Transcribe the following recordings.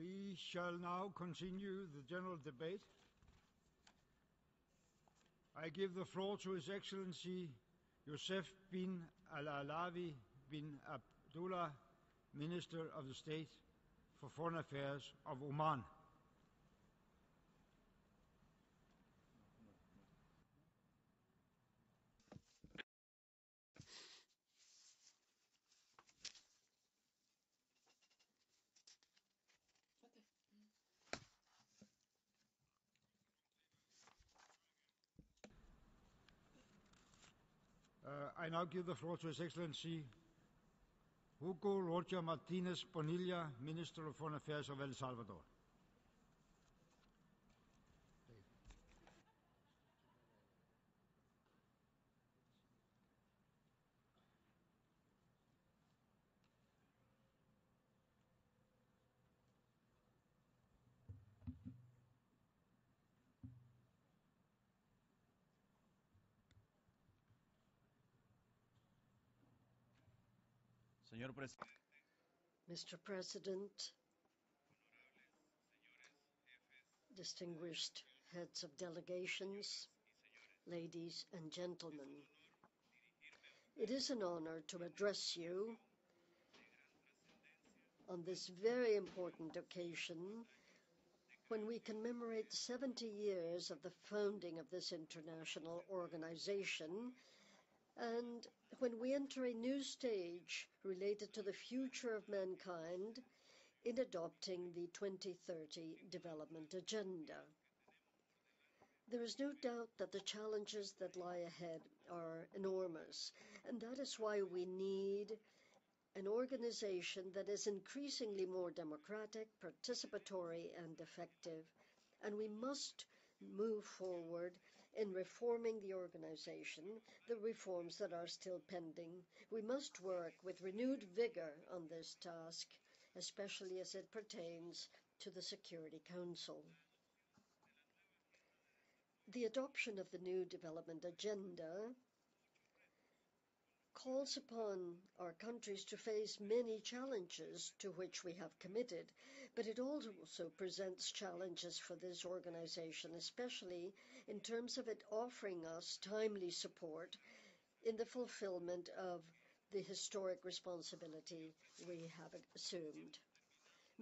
We shall now continue the general debate. I give the floor to His Excellency Youssef bin Al-Alawi bin Abdullah, Minister of the State for Foreign Affairs of Oman. I now give the floor to His Excellency Hugo Martínez Bonilla, Minister of Foreign Affairs of El Salvador. Mr. President, distinguished heads of delegations, ladies and gentlemen, it is an honor to address you on this very important occasion when we commemorate 70 years of the founding of this international organization and when we enter a new stage related to the future of mankind in adopting the 2030 Development Agenda. There is no doubt that the challenges that lie ahead are enormous, and that is why we need an organization that is increasingly more democratic, participatory, and effective, and we must move forward in reforming the organization, the reforms that are still pending. We must work with renewed vigor on this task, especially as it pertains to the Security Council. The adoption of the new development agenda calls upon our countries to face many challenges to which we have committed, but it also presents challenges for this organization, especially in terms of it offering us timely support in the fulfillment of the historic responsibility we have assumed.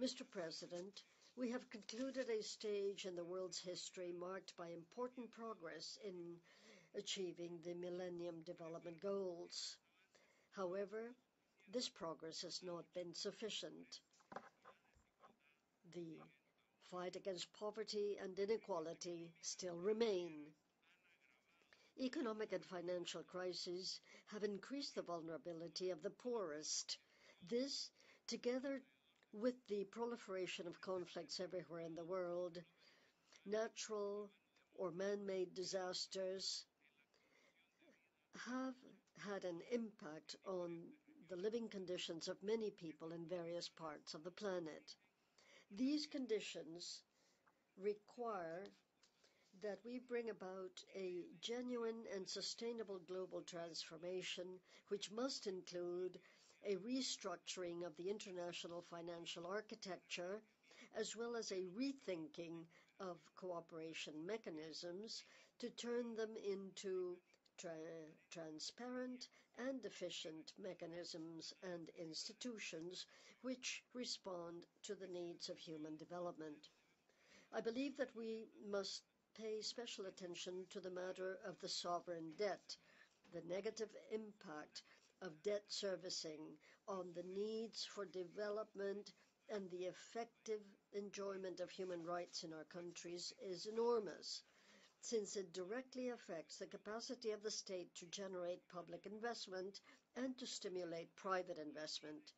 Mr. President, we have concluded a stage in the world's history marked by important progress in achieving the Millennium Development Goals. However, this progress has not been sufficient. The fight against poverty and inequality still remain. Economic and financial crises have increased the vulnerability of the poorest. This, together with the proliferation of conflicts everywhere in the world, natural or man-made disasters have had an impact on the living conditions of many people in various parts of the planet. These conditions require that we bring about a genuine and sustainable global transformation, which must include a restructuring of the international financial architecture, as well as a rethinking of cooperation mechanisms to turn them into transparent and efficient mechanisms and institutions which respond to the needs of human development. I believe that we must pay special attention to the matter of the sovereign debt, the negative impact of debt servicing on the needs for development and the effective enjoyment of human rights in our countries is enormous, since it directly affects the capacity of the state to generate public investment and to stimulate private investment.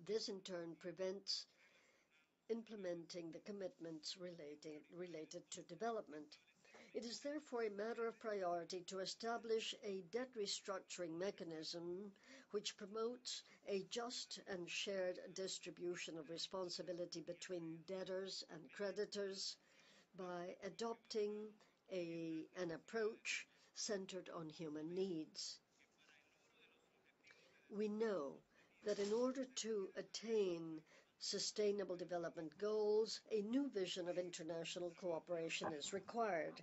This, in turn, prevents implementing the commitments related to development. It is therefore a matter of priority to establish a debt restructuring mechanism which promotes a just and shared distribution of responsibility between debtors and creditors by adopting an approach centered on human needs. We know that in order to attain Sustainable Development Goals, a new vision of international cooperation is required.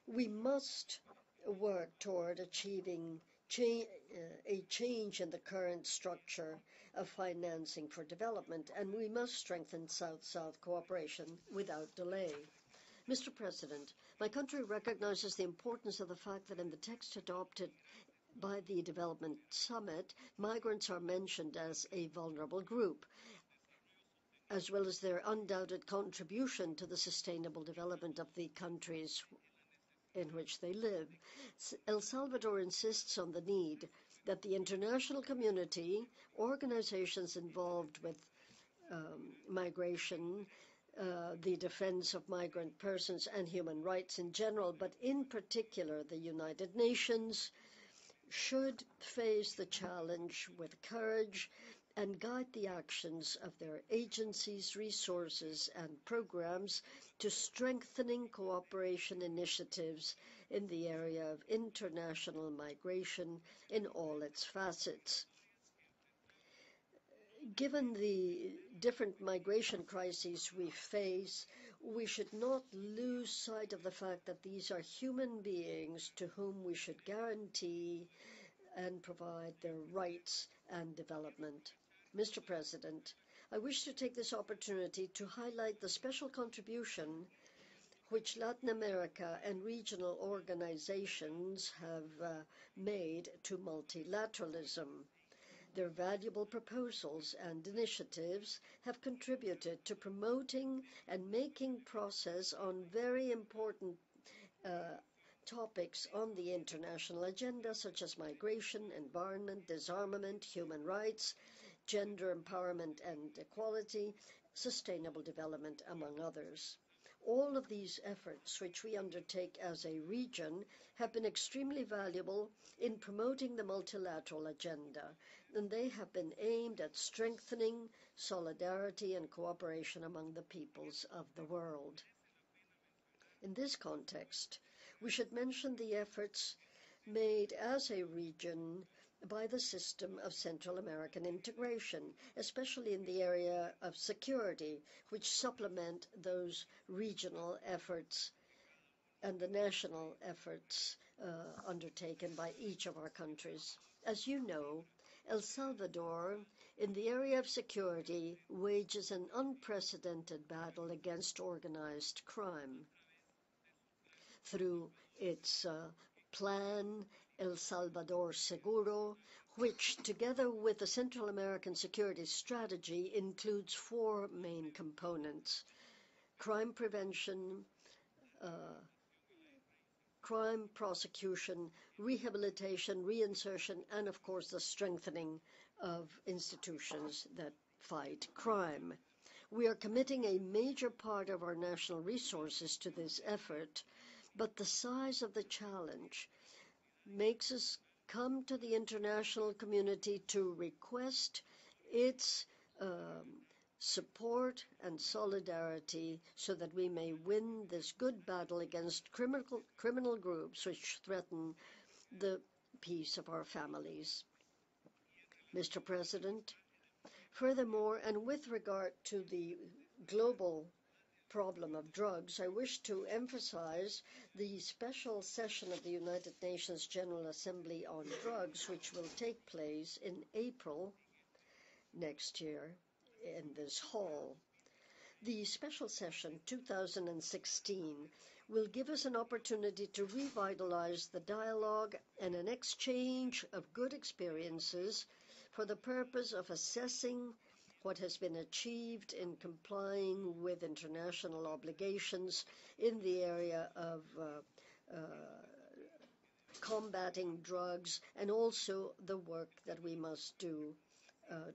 We must work toward achieving a change in the current structure of financing for development, and we must strengthen South-South cooperation without delay. Mr. President, my country recognizes the importance of the fact that in the text adopted by the Development Summit, migrants are mentioned as a vulnerable group, as well as their undoubted contribution to the sustainable development of the countries in which they live. El Salvador insists on the need that the international community, organizations involved with migration, the defense of migrant persons and human rights in general, but in particular the United Nations, should face the challenge with courage and guide the actions of their agencies, resources, and programs to strengthening cooperation initiatives in the area of international migration in all its facets. Given the different migration crises we face, we should not lose sight of the fact that these are human beings to whom we should guarantee and provide their rights and development. Mr. President, I wish to take this opportunity to highlight the special contribution which Latin America and regional organizations have made to multilateralism. Their valuable proposals and initiatives have contributed to promoting and making progress on very important topics on the international agenda, such as migration, environment, disarmament, human rights, gender empowerment and equality, sustainable development, among others. All of these efforts, which we undertake as a region, have been extremely valuable in promoting the multilateral agenda, and they have been aimed at strengthening solidarity and cooperation among the peoples of the world. In this context, we should mention the efforts made as a region by the system of Central American integration, especially in the area of security, which supplement those regional efforts and the national efforts undertaken by each of our countries. As you know, El Salvador, in the area of security, wages an unprecedented battle against organized crime. Through its plan El Salvador Seguro, which, together with the Central American Security Strategy, includes four main components: crime prevention, crime prosecution, rehabilitation, reinsertion, and of course the strengthening of institutions that fight crime. We are committing a major part of our national resources to this effort, but the size of the challenge makes us come to the international community to request its support and solidarity so that we may win this good battle against criminal groups which threaten the peace of our families. Mr. President, furthermore, and with regard to the global problem of drugs, I wish to emphasize the special session of the United Nations General Assembly on Drugs, which will take place in April next year in this hall. The special session 2016 will give us an opportunity to revitalize the dialogue and an exchange of good experiences for the purpose of assessing what has been achieved in complying with international obligations in the area of combating drugs, and also the work that we must do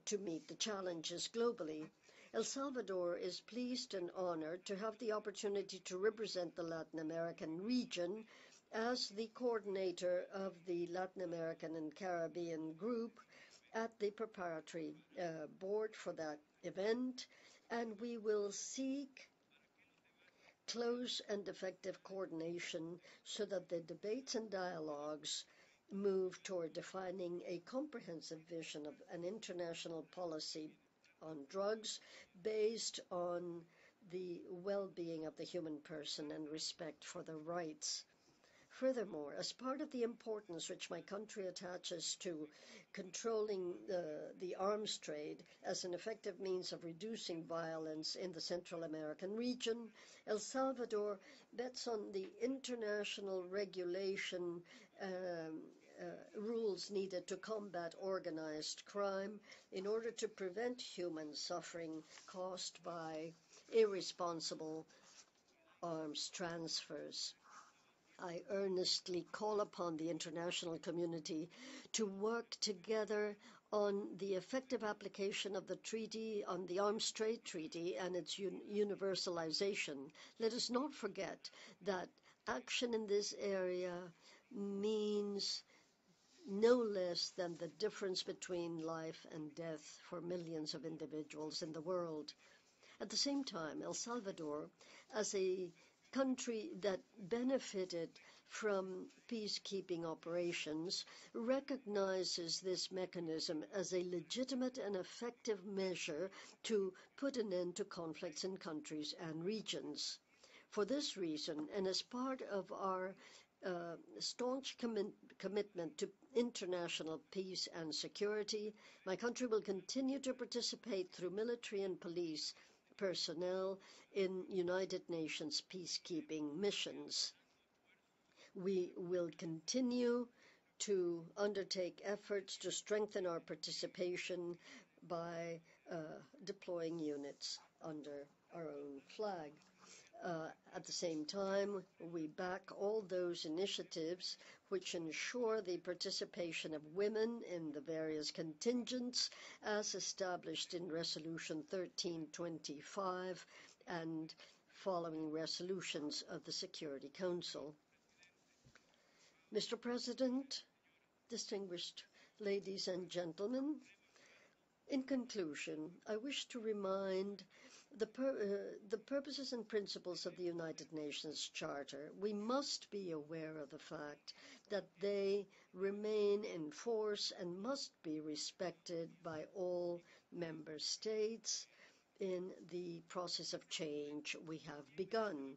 to meet the challenges globally. El Salvador is pleased and honored to have the opportunity to represent the Latin American region as the coordinator of the Latin American and Caribbean group at the preparatory board for that event, and we will seek close and effective coordination so that the debates and dialogues move toward defining a comprehensive vision of an international policy on drugs based on the well-being of the human person and respect for their rights. Furthermore, as part of the importance which my country attaches to controlling the arms trade as an effective means of reducing violence in the Central American region, El Salvador bets on the international regulation rules needed to combat organized crime in order to prevent human suffering caused by irresponsible arms transfers. I earnestly call upon the international community to work together on the effective application of the treaty, on the Arms Trade Treaty and its universalization. Let us not forget that action in this area means no less than the difference between life and death for millions of individuals in the world. At the same time, El Salvador, as a country that benefited from peacekeeping operations, recognizes this mechanism as a legitimate and effective measure to put an end to conflicts in countries and regions. For this reason, and as part of our staunch commitment to international peace and security, my country will continue to participate through military and police personnel in United Nations peacekeeping missions. We will continue to undertake efforts to strengthen our participation by deploying units under our own flag. At the same time, we back all those initiatives which ensure the participation of women in the various contingents as established in Resolution 1325 and following resolutions of the Security Council. Mr. President, distinguished ladies and gentlemen, in conclusion, I wish to remind the purposes and principles of the United Nations Charter. We must be aware of the fact that they remain in force and must be respected by all member states in the process of change we have begun.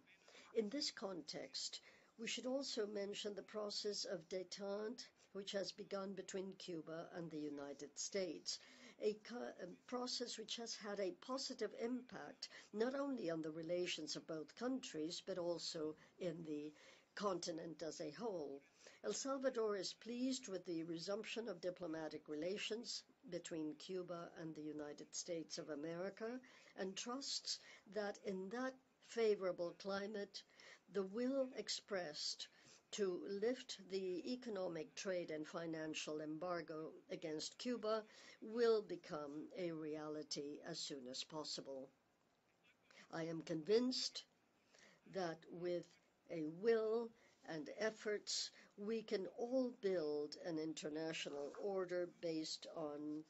In this context, we should also mention the process of détente which has begun between Cuba and the United States. A process which has had a positive impact not only on the relations of both countries but also in the continent as a whole. El Salvador is pleased with the resumption of diplomatic relations between Cuba and the United States of America and trusts that in that favorable climate, the will expressed to lift the economic, trade, and financial embargo against Cuba will become a reality as soon as possible. I am convinced that with a will and efforts, we can all build an international order based on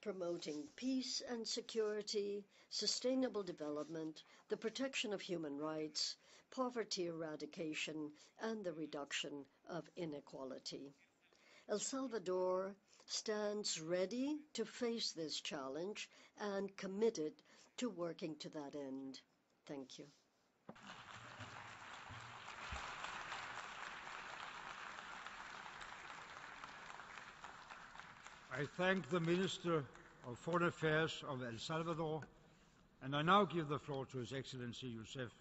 promoting peace and security, sustainable development, the protection of human rights, poverty eradication, and the reduction of inequality. El Salvador stands ready to face this challenge and committed to working to that end. Thank you. I thank the Minister of Foreign Affairs of El Salvador, and I now give the floor to His Excellency Joseph